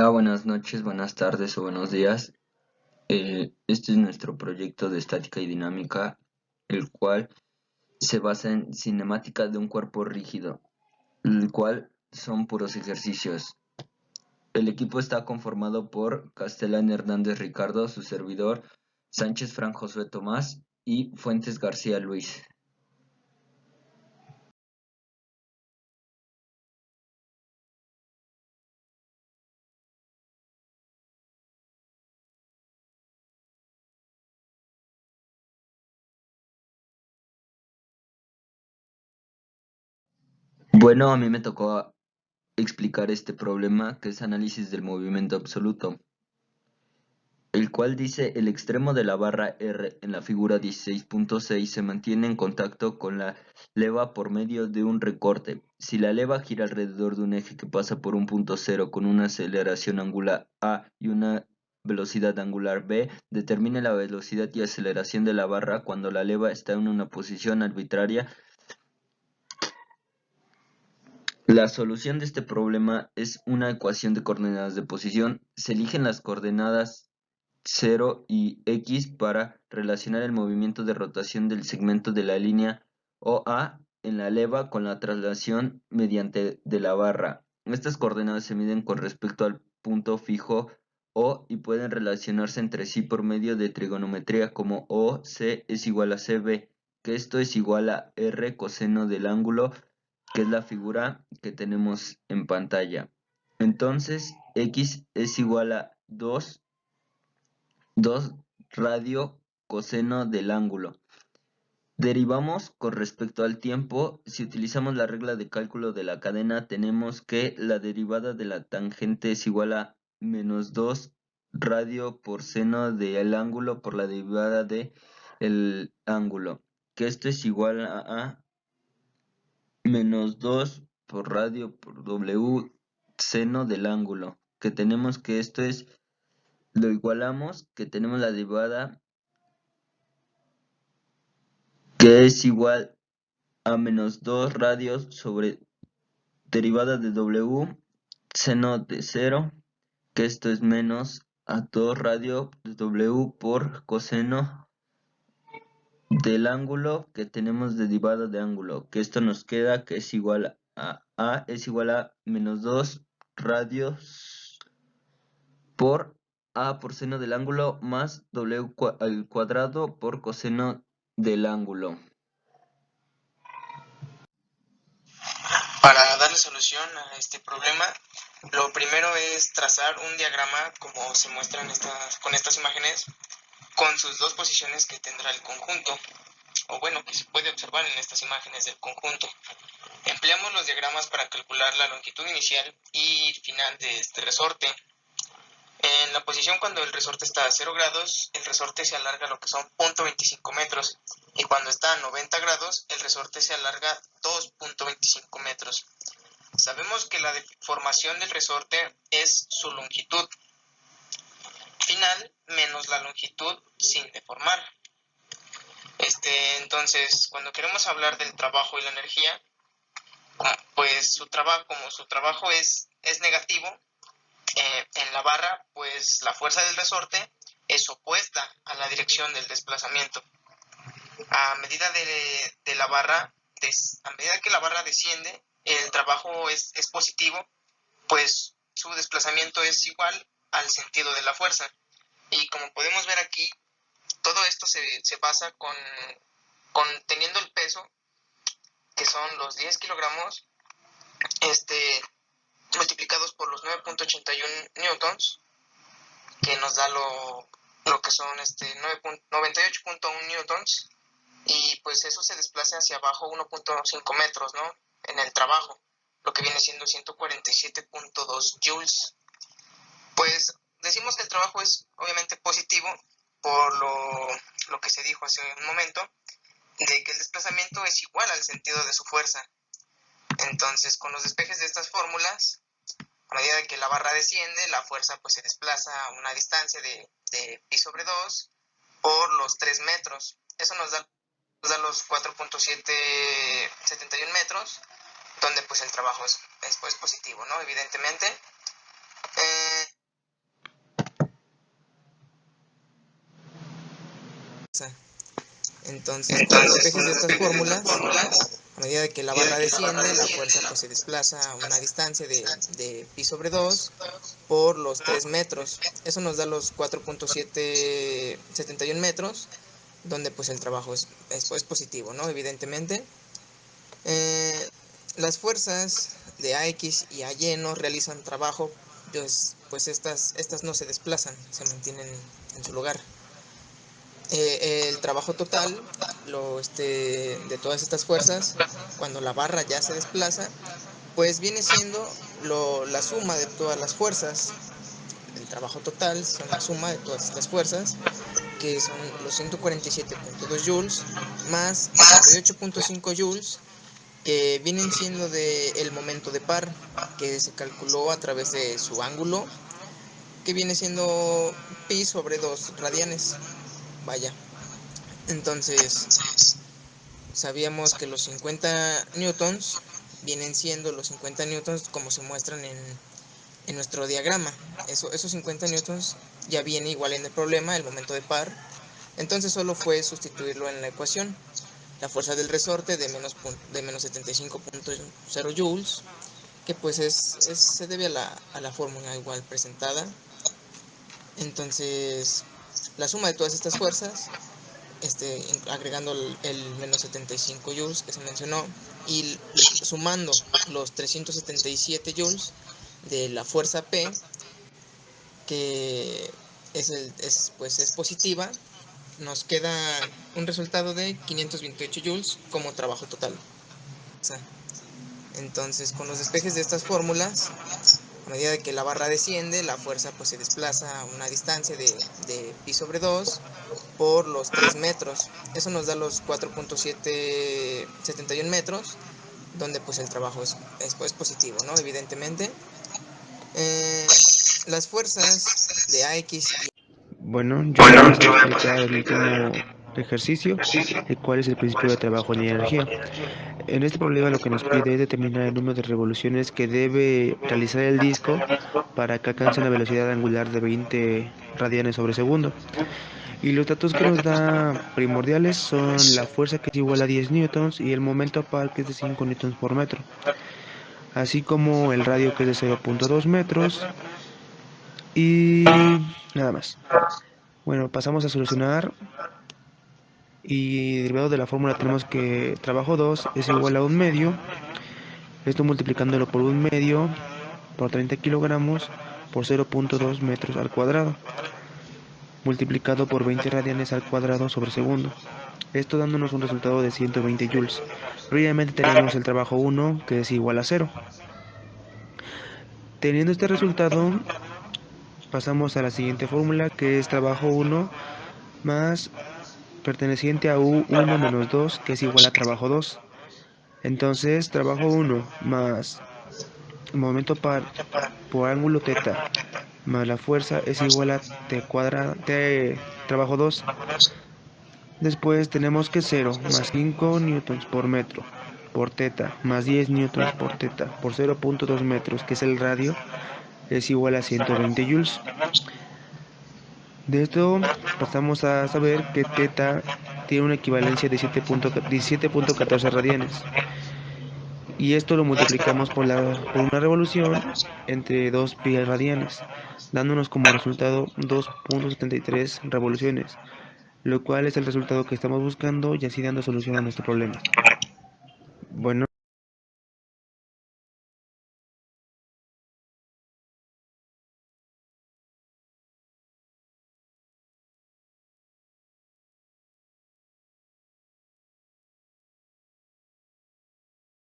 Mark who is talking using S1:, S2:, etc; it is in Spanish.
S1: Hola, buenas noches, buenas tardes o buenos días. Este es nuestro proyecto de estática y dinámica, el cual se basa en cinemática de un cuerpo rígido, el cual son puros ejercicios. El equipo está conformado por Castellán Hernández Ricardo, su servidor, Sánchez Fran Josué Tomás y Fuentes García Luis. Bueno, a mí me tocó explicar este problema que es análisis del movimiento absoluto, el cual dice el extremo de la barra R en la figura 16.6 se mantiene en contacto con la leva por medio de un recorte. Si la leva gira alrededor de un eje que pasa por un punto cero con una aceleración angular A y una velocidad angular B, determine la velocidad y aceleración de la barra cuando la leva está en una posición arbitraria. La solución de este problema es una ecuación de coordenadas de posición. Se eligen las coordenadas 0 y x para relacionar el movimiento de rotación del segmento de la línea OA en la leva con la traslación mediante de la barra. Estas coordenadas se miden con respecto al punto fijo O y pueden relacionarse entre sí por medio de trigonometría como OC es igual a CB, que esto es igual a R coseno del ángulo, que es la figura que tenemos en pantalla. Entonces, x es igual a 2 radio coseno del ángulo. Derivamos con respecto al tiempo. Si utilizamos la regla de cálculo de la cadena, tenemos que la derivada de la tangente es igual a menos 2 radio por seno del ángulo por la derivada de el ángulo, que esto es igual a menos 2 por radio por W seno del ángulo, que tenemos que esto es, lo igualamos, que tenemos la derivada que es igual a menos 2 radios sobre derivada de W seno de 0, que esto es menos a 2 radio de W por coseno del ángulo que tenemos derivada de ángulo, que esto nos queda que es igual a es igual a menos 2 radios por A por seno del ángulo más W al cuadrado por coseno del ángulo.
S2: Para darle solución a este problema, lo primero es trazar un diagrama como se muestra con estas imágenes, con sus dos posiciones que tendrá el conjunto, o bueno, que se puede observar en estas imágenes del conjunto. Empleamos los diagramas para calcular la longitud inicial y final de este resorte. En la posición cuando el resorte está a 0 grados, el resorte se alarga lo que son 0.25 metros, y cuando está a 90 grados, el resorte se alarga 2.25 metros. Sabemos que la deformación del resorte es su longitud final menos la longitud sin deformar. Entonces, cuando queremos hablar del trabajo y la energía, pues su trabajo es negativo, en la barra, pues la fuerza del resorte es opuesta a la dirección del desplazamiento. A medida de la barra, a medida que la barra desciende, el trabajo es positivo, pues su desplazamiento es igual al sentido de la fuerza. Y como podemos ver aquí, todo esto se basa con teniendo el peso, que son los 10 kilogramos, multiplicados por los 9.81 newtons, que nos da lo que son 98.1 newtons, y pues eso se desplaza hacia abajo 1.5 metros, ¿no? En el trabajo, lo que viene siendo 147.2 joules. Pues decimos que el trabajo es obviamente positivo por lo que se dijo hace un momento, de que el desplazamiento es igual al sentido de su fuerza. Entonces, con los despejes de estas fórmulas, a medida de que la barra desciende, la fuerza pues se desplaza a una distancia de pi sobre 2 por los 3 metros. Eso nos da los 4.771 metros, donde pues el trabajo es pues positivo, ¿no? Evidentemente. Entonces, con los despejes de estas fórmulas, a medida de que la barra desciende, la fuerza pues se desplaza a una distancia de pi sobre 2 por los 3 metros. Eso nos da los 4.771 metros, donde pues el trabajo es positivo, ¿no? Evidentemente. Las fuerzas de AX y AY no realizan trabajo, pues estas no se desplazan, se mantienen en su lugar. El trabajo total de todas estas fuerzas, cuando la barra ya se desplaza, pues viene siendo la suma de todas las fuerzas. El trabajo total son la suma de todas estas fuerzas, que son los 147.2 joules más 78.5 joules, que vienen siendo del momento de par, que se calculó a través de su ángulo, que viene siendo pi sobre 2 radianes. Vaya. Entonces, sabíamos que los 50 newtons vienen siendo los 50 newtons como se muestran en nuestro diagrama. Esos 50 newtons ya viene igual en el problema, el momento de par. Entonces solo fue sustituirlo en la ecuación. La fuerza del resorte de menos 75.0 joules, que pues se debe a la fórmula igual presentada. Entonces, la suma de todas estas fuerzas, agregando el menos 75 joules que se mencionó, y sumando los 377 joules de la fuerza P, que es positiva, nos queda un resultado de 528 joules como trabajo total. Entonces, con los despejes de estas fórmulas, a medida de que la barra desciende, la fuerza pues se desplaza a una distancia de pi sobre 2 por los 3 metros. Eso nos da los 4.771 metros, donde pues el trabajo es positivo, ¿no? Evidentemente. Las fuerzas de AX y...
S3: Bueno, yo voy a explicar el último ejercicio, el cual es el principio de trabajo en energía. En este problema lo que nos pide es determinar el número de revoluciones que debe realizar el disco para que alcance una velocidad angular de 20 radianes sobre segundo. Y los datos que nos da primordiales son la fuerza, que es igual a 10 newtons, y el momento par, que es de 5 newtons por metro, así como el radio, que es de 0.2 metros, y nada más. Bueno, pasamos a solucionar, y derivado de la fórmula tenemos que trabajo 2 es igual a un medio, esto multiplicándolo por un medio por 30 kilogramos por 0.2 metros al cuadrado, multiplicado por 20 radianes al cuadrado sobre segundo, esto dándonos un resultado de 120 joules. Previamente tenemos el trabajo 1, que es igual a 0. Teniendo este resultado, pasamos a la siguiente fórmula, que es trabajo 1 más perteneciente a U1 menos 2, que es igual a trabajo 2. Entonces, trabajo 1 más momento par por ángulo teta más la fuerza es igual a t cuadrado, t trabajo 2. Después tenemos que 0 más 5 newtons por metro por teta más 10 newtons por teta por 0.2 metros, que es el radio, es igual a 120 joules. De esto pasamos a saber que teta tiene una equivalencia de 17.14 radianes. Y esto lo multiplicamos por una revolución entre 2 pi radianes, dándonos como resultado 2.73 revoluciones, lo cual es el resultado que estamos buscando, y así dando solución a nuestro problema. Bueno.